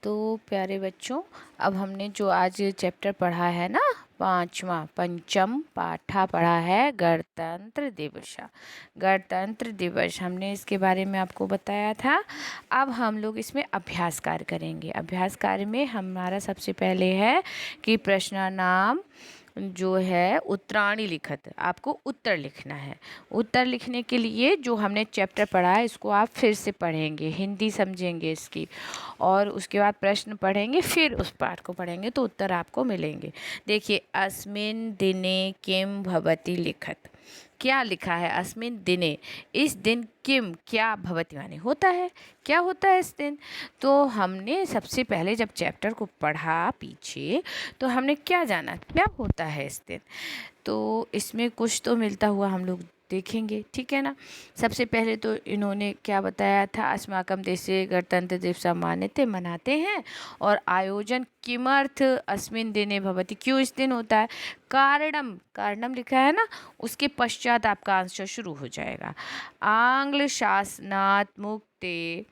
तो प्यारे बच्चों, अब हमने जो आज चैप्टर पढ़ा है ना, पंचम पाठा पढ़ा है गणतंत्र दिवस। गणतंत्र दिवस हमने इसके बारे में आपको बताया था। अब हम लोग इसमें अभ्यास कार्य करेंगे। अभ्यास कार्य में हमारा सबसे पहले है कि प्रश्न नाम जो है उत्तराणी लिखत, आपको उत्तर लिखना है। उत्तर लिखने के लिए जो हमने चैप्टर पढ़ा है इसको आप फिर से पढ़ेंगे, हिंदी समझेंगे इसकी, और उसके बाद प्रश्न पढ़ेंगे, फिर उस पाठ को पढ़ेंगे तो उत्तर आपको मिलेंगे। देखिए, अस्मिन् दिने किम भवति लिखत, क्या लिखा है? अस्मिन् दिने, इस दिन किम, क्या भवति माने होता है, क्या होता है इस दिन। तो हमने सबसे पहले जब चैप्टर को पढ़ा पीछे, तो हमने क्या जाना, क्या होता है इस दिन। तो इसमें कुछ तो मिलता हुआ हम लोग देखेंगे, ठीक है ना। सबसे पहले तो इन्होंने क्या बताया था, अस्माकं देशे गणतंत्र दिवस मान्यते मनाते हैं, और आयोजन किमर्थ अस्मिन् दिने भवति, क्यों इस दिन होता है। कारणम, कारणम लिखा है ना, उसके पश्चात आपका आंसर शुरू हो जाएगा। आंग्ल शासनात् मुक्ते,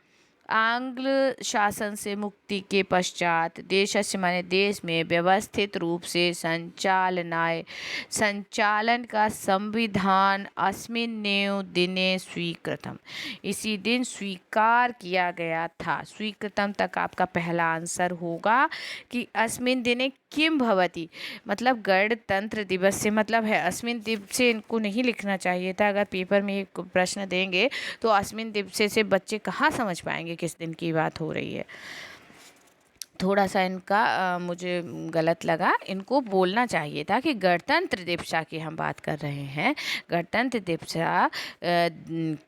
आंग्ल शासन से मुक्ति के पश्चात देशस्य माने देश में व्यवस्थित रूप से संचालन का संविधान अस्मिन्नेव दिने स्वीकृतम, इसी दिन स्वीकार किया गया था। स्वीकृतम तक आपका पहला आंसर होगा कि अस्मिन् दिने किम भवति, मतलब गणतंत्र दिवस से मतलब है अस्मिन् दिवस से, इनको नहीं लिखना चाहिए था। अगर पेपर में एक प्रश्न देंगे तो अस्मिन् दिवस से बच्चे कहाँ समझ पाएंगे किस दिन की बात हो रही है। थोड़ा सा इनका मुझे गलत लगा, इनको बोलना चाहिए था कि गणतंत्र दिवस की हम बात कर रहे हैं। गणतंत्र दिवस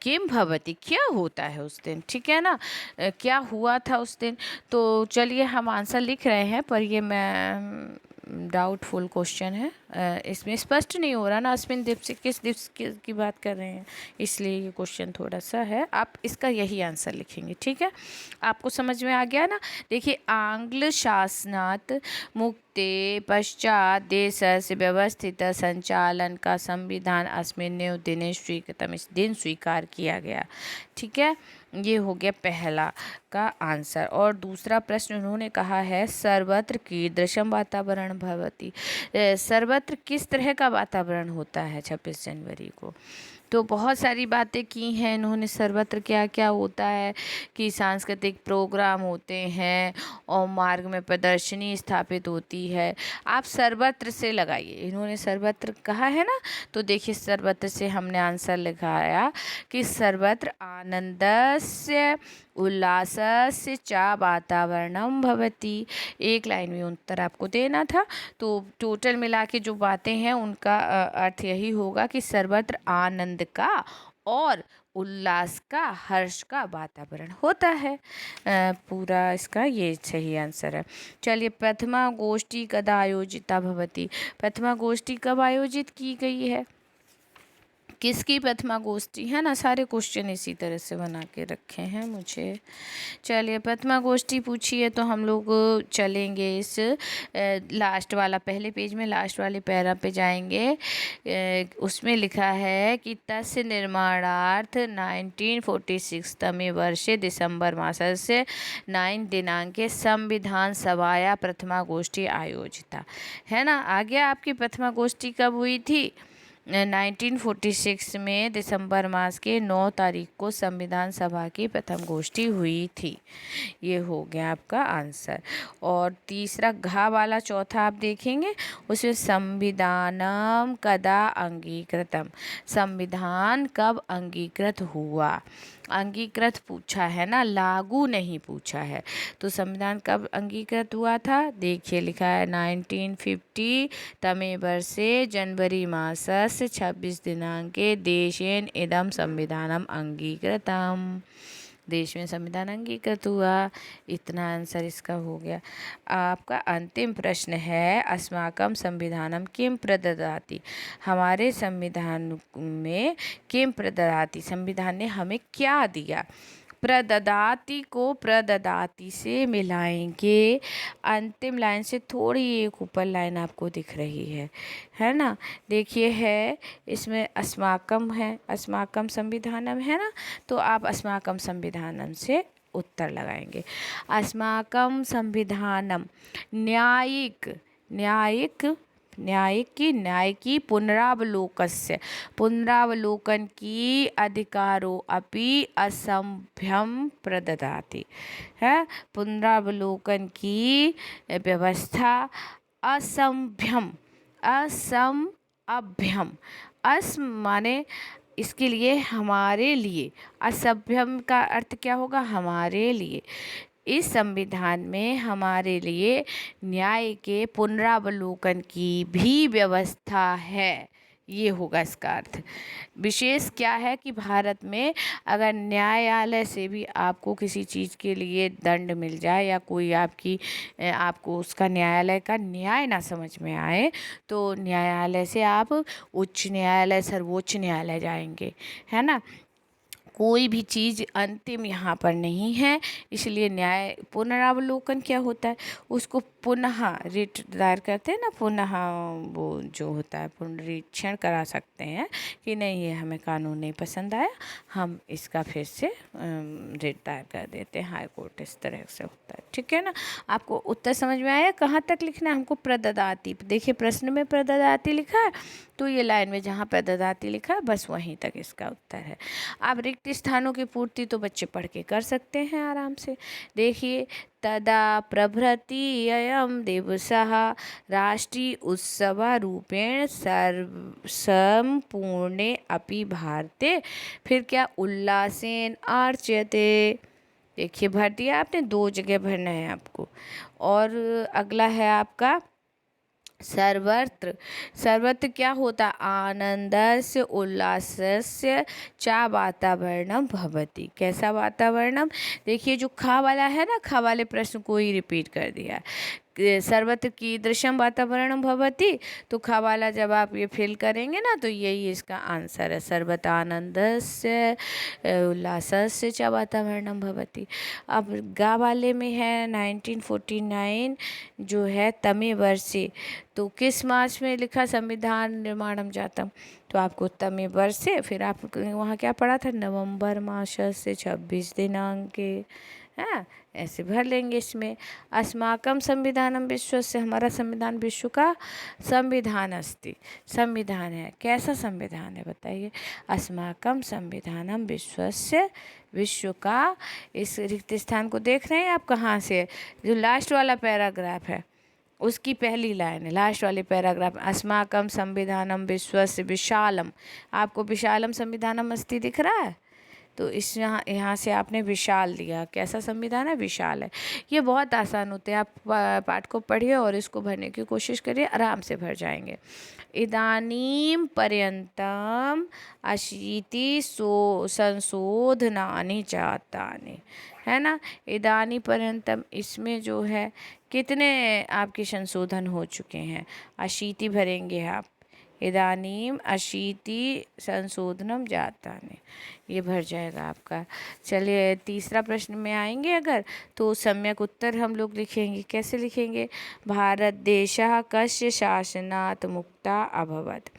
किम भवति, क्या होता है उस दिन, ठीक है ना, क्या हुआ था उस दिन। तो चलिए हम आंसर लिख रहे हैं, पर ये मैं डाउटफुल क्वेश्चन है, इसमें स्पष्ट नहीं हो रहा ना अस्मिन् दिवस किस दिवस की बात कर रहे हैं, इसलिए ये क्वेश्चन थोड़ा सा है। आप इसका यही आंसर लिखेंगे, ठीक है। आपको समझ में आ गया ना। देखिए, आंग्ल शासनात् मुक्ते पश्चात देशस्य व्यवस्थित संचालन का संविधान अस्मिन्नेव दिने स्वीकृतम, इस दिन स्वीकार किया गया, ठीक है। ये हो गया पहला का आंसर। और दूसरा प्रश्न उन्होंने कहा है सर्वत्र कीदृशम वातावरण भवति, सर्वत्र किस तरह का वातावरण होता है 26 जनवरी को। तो बहुत सारी बातें की हैं इन्होंने, सर्वत्र क्या क्या होता है कि सांस्कृतिक प्रोग्राम होते हैं और मार्ग में प्रदर्शनी स्थापित होती है। आप सर्वत्र से लगाइए, इन्होंने सर्वत्र कहा है ना, तो देखिए सर्वत्र से हमने आंसर लगाया कि सर्वत्र आनंदस्य उल्लासस्य च वातावरणम भवति। एक लाइन में उत्तर आपको देना था, तो टोटल मिला के जो बातें हैं उनका अर्थ यही होगा कि सर्वत्र आनंद का और उल्लास का, हर्ष का वातावरण होता है। पूरा इसका ये सही आंसर है। चलिए, प्रथमा गोष्ठी कदा आयोजिता भवति, प्रथमा गोष्ठी कब आयोजित की गई है, किसकी प्रथमा गोष्ठी, है ना। सारे क्वेश्चन इसी तरह से बना के रखे हैं मुझे। चलिए, प्रथमा गोष्ठी पूछी है तो हम लोग चलेंगे इस लास्ट वाला, पहले पेज में लास्ट वाले पैरा पे जाएंगे। उसमें लिखा है कि तस्य निर्माणार्थ 1946 तमे वर्षे दिसंबर मासस्य 9 दिनांके संविधान सभाया प्रथमा गोष्ठी आयोजिता, है ना। आगे आपकी प्रथमा गोष्ठी कब हुई थी, 1946 में दिसंबर मास के 9 तारीख को संविधान सभा की प्रथम गोष्ठी हुई थी। ये हो गया आपका आंसर। और तीसरा घा वाला चौथा आप देखेंगे, उसमें संविधानम कदा अंगीकृतम, संविधान कब अंगीकृत हुआ। अंगीकृत पूछा है ना, लागू नहीं पूछा है। तो संविधान कब अंगीकृत हुआ था, देखिए लिखा है 1950 तमे वर्षे जनवरी मासस्य 26 दिनांके देशेन इदम संविधानम अंगीकृतम, देश में संविधान अंगीकृत हुआ। इतना आंसर इसका हो गया। आपका अंतिम प्रश्न है अस्माकं संविधानम किम प्रददाति, हमारे संविधान में किम प्रददाति, संविधान ने हमें क्या दिया। प्रददाति को प्रददाति से मिलाएंगे, अंतिम लाइन से थोड़ी एक ऊपर लाइन आपको दिख रही है ना। देखिए है इसमें अस्माकम है, अस्माकम संविधानम है ना, तो आप अस्माकम संविधानम से उत्तर लगाएंगे। अस्माकं संविधानम न्यायिक न्यायिक न्याय की पुनरावलोकन की अधिकारो अपि असंभ्यम प्रददाति है। पुनरावलोकन की व्यवस्था असंभ्यम अभ्यम अस माने इसके लिए हमारे लिए, असभ्यम का अर्थ क्या होगा, हमारे लिए। इस संविधान में हमारे लिए न्याय के पुनरावलोकन की भी व्यवस्था है, ये होगा इसका अर्थ। विशेष क्या है कि भारत में अगर न्यायालय से भी आपको किसी चीज़ के लिए दंड मिल जाए या कोई आपको उसका न्यायालय का न्याय ना समझ में आए, तो न्यायालय से आप उच्च न्यायालय, सर्वोच्च न्यायालय जाएंगे, है ना। कोई भी चीज़ अंतिम यहाँ पर नहीं है, इसलिए न्याय पुनरावलोकन क्या होता है, उसको पुनः रिट दायर करते हैं ना, पुनः वो जो होता है पुनरीक्षण करा सकते हैं कि नहीं ये हमें कानून नहीं पसंद आया, हम इसका फिर से रिट दायर कर देते हैं हाई कोर्ट, इस तरह से होता है। ठीक है ना। आपको उत्तर समझ में आया। कहाँ तक लिखना है हमको, प्रददाति। देखिए प्रश्न में प्रददाति लिखा है, तो ये लाइन में जहाँ प्रददाति लिखा है बस वहीं तक इसका उत्तर है। अब रिक्त स्थानों की पूर्ति तो बच्चे पढ़ के कर सकते हैं आराम से। देखिए, तदा प्रभृति अयम दिवसः राष्ट्रीय उत्सव रूपेण संपूर्णे अपि भारते, फिर क्या, उल्लासेन आचर्यते। देखिए भर दिया आपने, 2 जगह भरना है आपको। और अगला है आपका सर्वत्र क्या होता, आनंदस्य उल्लासस्य चा वातावरणम भवति। कैसा वातावरणम, देखिए जो खा वाला है ना, खा वाले प्रश्न को ही रिपीट कर दिया। सर्वत्र कीदृशम वातावरणम भवति, तो खा वाला जब आप ये फिल करेंगे ना, तो यही इसका आंसर है, सर्वत्र आनंदस्य उल्लासस्य च वातावरणम भवति। अब गा वाले में है 1949 जो है तमे वर्षे, तो किस मास में लिखा, संविधान निर्माणम जातम, तो आपको तमे वर्षे, फिर आप वहाँ क्या पढ़ा था, नवंबर मास से 26 दिनांक, हाँ ऐसे भर लेंगे इसमें। अस्माकम संविधानम विश्वस्य, हमारा संविधान विश्व का संविधान अस्ति, संविधान है। कैसा संविधान है बताइए, अस्माकम संविधानम विश्वस्य, विश्व का। इस रिक्त स्थान को देख रहे हैं आप, कहाँ से, जो लास्ट वाला पैराग्राफ है उसकी पहली लाइन है, लास्ट वाले पैराग्राफ, अस्माकम संविधानम विश्वस्य विशालम। आपको विशालम संविधानम अस्ति दिख रहा है, तो इस यहाँ से आपने विशाल दिया। कैसा संविधान है, विशाल है। ये बहुत आसान होते हैं, आप पाठ को पढ़िए और इसको भरने की कोशिश करिए, आराम से भर जाएंगे। इदानीं पर्यन्तम अशीति संशोधनानि जातानि, है ना। इदानी पर्यंतम, इसमें जो है कितने आपके संशोधन हो चुके हैं, अशीति भरेंगे आप, इदानीम अशीति संशोधनम जातानि, ये भर जाएगा आपका। चलिए तीसरा प्रश्न में आएंगे अगर, तो सम्यक उत्तर हम लोग लिखेंगे। कैसे लिखेंगे, भारत देशः कस्य शासनात् मुक्ता अभवत्।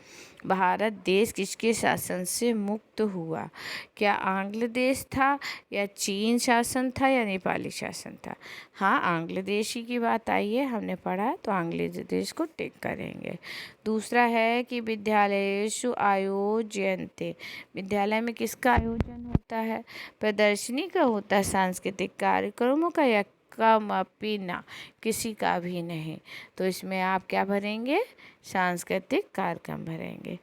भारत देश किसके शासन से मुक्त हुआ, क्या आंग्ल देश था या चीन शासन था या नेपाली शासन था। हाँ आंग्ल देश ही की बात आई है, हमने पढ़ा है, तो आंग्ल देश को टिक करेंगे। दूसरा है कि विद्यालयेषु आयोज्यन्ते, विद्यालय में किसका आयोजन होता है, प्रदर्शनी का होता है, सांस्कृतिक कार्यक्रमों का, या कम अपि ना, किसी का भी नहीं। तो इसमें आप क्या भरेंगे, सांस्कृतिक कार्यक्रम भरेंगे।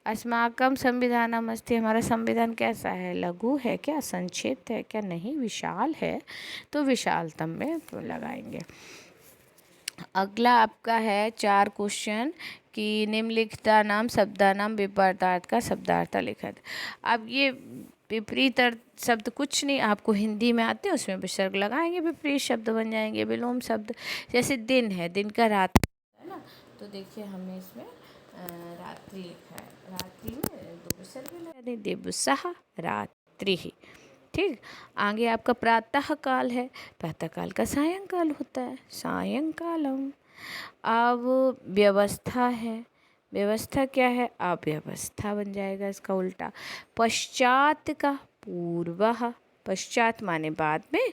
अस्माकम संविधानम अस्ति, हमारा संविधान कैसा है, लघु है क्या, संक्षिप्त है क्या, नहीं विशाल है, तो विशालतम में लगाएंगे। अगला आपका है 4 क्वेश्चन कि निम्नलिखिता नाम शब्दानाम विपरीतार्थ का शब्दार्थ लिखत। अब ये विपरीत शब्द कुछ नहीं, आपको हिंदी में आते हैं, उसमें विसर्ग लगाएंगे, विपरीत शब्द बन जाएंगे, विलोम शब्द। जैसे दिन है, दिन का रात है ना, तो देखिए हमने इसमें रात्रि लिखा है, रात्रि में 2 विसर्ग लगा दें, दिवसः रात्रि। ठीक, आगे आपका प्रातः काल है, प्रातः काल का सायंकाल होता है, सायंकालम। अब व्यवस्था है, व्यवस्था क्या है, अव्यवस्था बन जाएगा इसका उल्टा। पश्चात का पूर्वः, पश्चात माने बाद में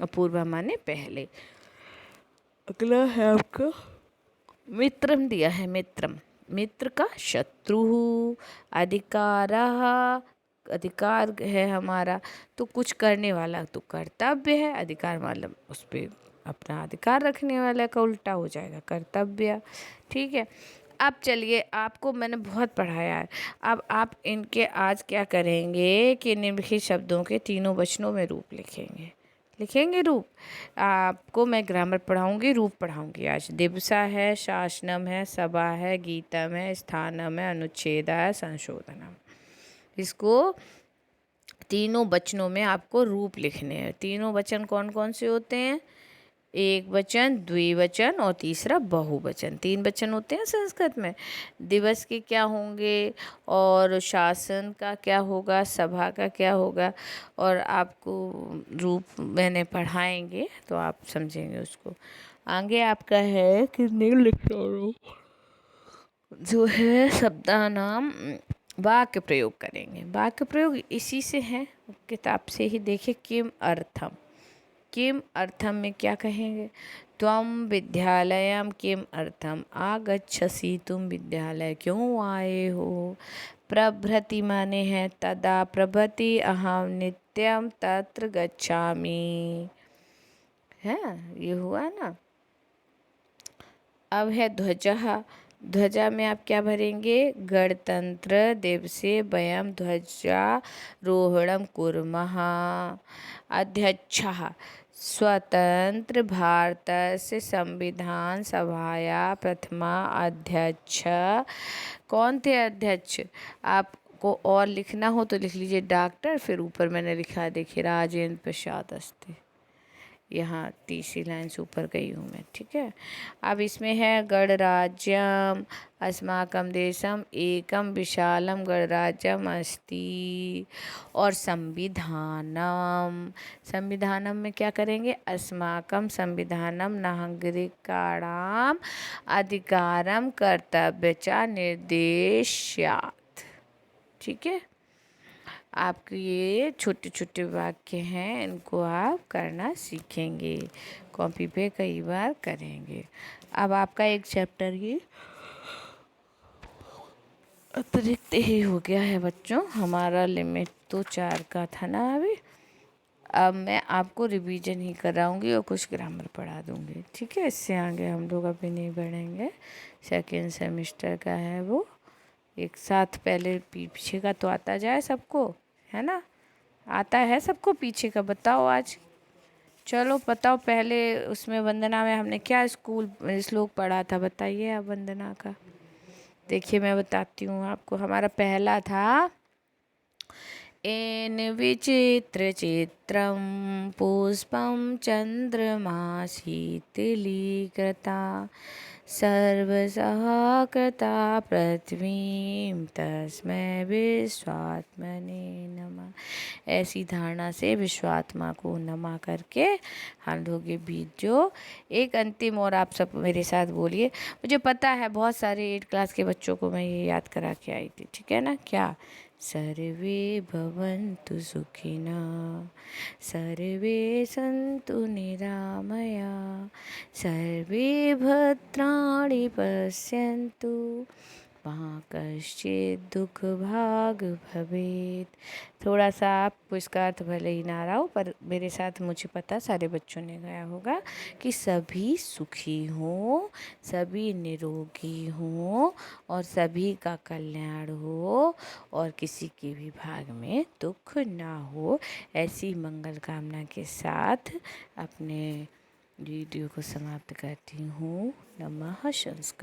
और पूर्व माने पहले। अगला है आपका मित्रम दिया है। मित्रम, मित्र का शत्रु। अधिकारः, अधिकार है हमारा, तो कुछ करने वाला तो कर्तव्य है। अधिकार मतलब उस पर अपना अधिकार रखने वाला का उल्टा हो जाएगा कर्तव्य। ठीक है। अब चलिए, आपको मैंने बहुत पढ़ाया है, अब आप इनके आज क्या करेंगे कि निम्नलिखित शब्दों के तीनों वचनों में रूप लिखेंगे। लिखेंगे रूप। आपको मैं ग्रामर पढ़ाऊंगी, रूप पढ़ाऊंगी आज। दिवसा है, शासनम है, सभा है, गीतम है, स्थानम है, अनुच्छेद है, संशोधनम। इसको तीनों वचनों में आपको रूप लिखने हैं। तीनों वचन कौन कौन से होते हैं? एक वचन, द्विवचन और तीसरा बहुवचन। तीन वचन होते हैं संस्कृत में। दिवस के क्या होंगे और शासन का क्या होगा, सभा का क्या होगा, और आपको रूप मैंने पढ़ाएंगे तो आप समझेंगे उसको। आगे आपका है कि जो है शब्दानाम वाक्य प्रयोग करेंगे। वाक्य प्रयोग इसी से है, किताब से ही देखिए। किम अर्थम, किम अर्थम में क्या कहेंगे? त्वम विद्यालयम किम अर्थम आगच्छसि, तुम विद्यालय क्यों आए हो? प्रभृति माने है तदा, प्रभृति अहम नित्यम तत्र गच्छामि। है, ये हुआ ना। अब है ध्वजः। ध्वजा में आप क्या भरेंगे? गणतंत्र दिवसे वयं ध्वजारोहणं कुर्मः। अध्यक्षः, स्वतंत्र भारतस्य संविधान सभाया प्रथमा अध्यक्ष। कौन थे अध्यक्ष? आपको और लिखना हो तो लिख लीजिए डॉक्टर, फिर ऊपर मैंने लिखा है देखिए राजेंद्र प्रसाद अस्ति। यहाँ तीसरी लाइन से ऊपर गई हूँ मैं। ठीक है। अब इसमें है गणराज्यम अस्माकं देशम एकम विशालम गणराज्यम अस्ति। और संविधानम, संविधानम में क्या करेंगे? अस्माकं संविधानम नागरिकाणाम अधिकारम कर्तव्य च निर्देश्यात्। ठीक है। आपके ये छोटे छोटे वाक्य हैं, इनको आप करना सीखेंगे, कॉपी पे कई बार करेंगे। अब आपका एक चैप्टर ये अतिरिक्त ही हो गया है बच्चों। हमारा लिमिट तो 4 का था ना अभी। अब मैं आपको रिवीजन ही कराऊंगी और कुछ ग्रामर पढ़ा दूंगी। ठीक है। इससे आगे हम लोग अभी नहीं बढ़ेंगे। सेकेंड सेमेस्टर का है वो। एक साथ पहले पीछे का तो आता जाए सबको, है ना? आता है सबको पीछे का? बताओ आज। चलो बताओ, पहले उसमें वंदना में हमने क्या स्कूल श्लोक पढ़ा था? बताइए आप वंदना का। देखिए मैं बताती हूँ आपको। हमारा पहला था एन विचित्र चित्रम पुष्पम चंद्रमा शीतलीकृता सर्वसः कृता पृथ्वीं तस्मै विश्वात्मने नमः। ऐसी धारणा से विश्वात्मा को नमा करके हम लोग ये बीज जो एक अंतिम, और आप सब मेरे साथ बोलिए। मुझे पता है बहुत सारे 8 क्लास के बच्चों को मैं ये याद करा के आई थी। ठीक है ना? क्या? सर्वे भवन्तु सुखिनः, सर्वे सन्तु निरामया, सर्वे भद्राणि पश्यन्तु मा कश्चित् दुख भाग भवेत्। थोड़ा सा आपको इसका अर्थ भले ही ना रहा हो, पर मेरे साथ मुझे पता सारे बच्चों ने गाया होगा कि सभी सुखी हों, सभी निरोगी हों और सभी का कल्याण हो और किसी के भी भाग में दुख ना हो। ऐसी मंगल कामना के साथ अपने वीडियो को समाप्त करती हूँ। नमः संस्कृत।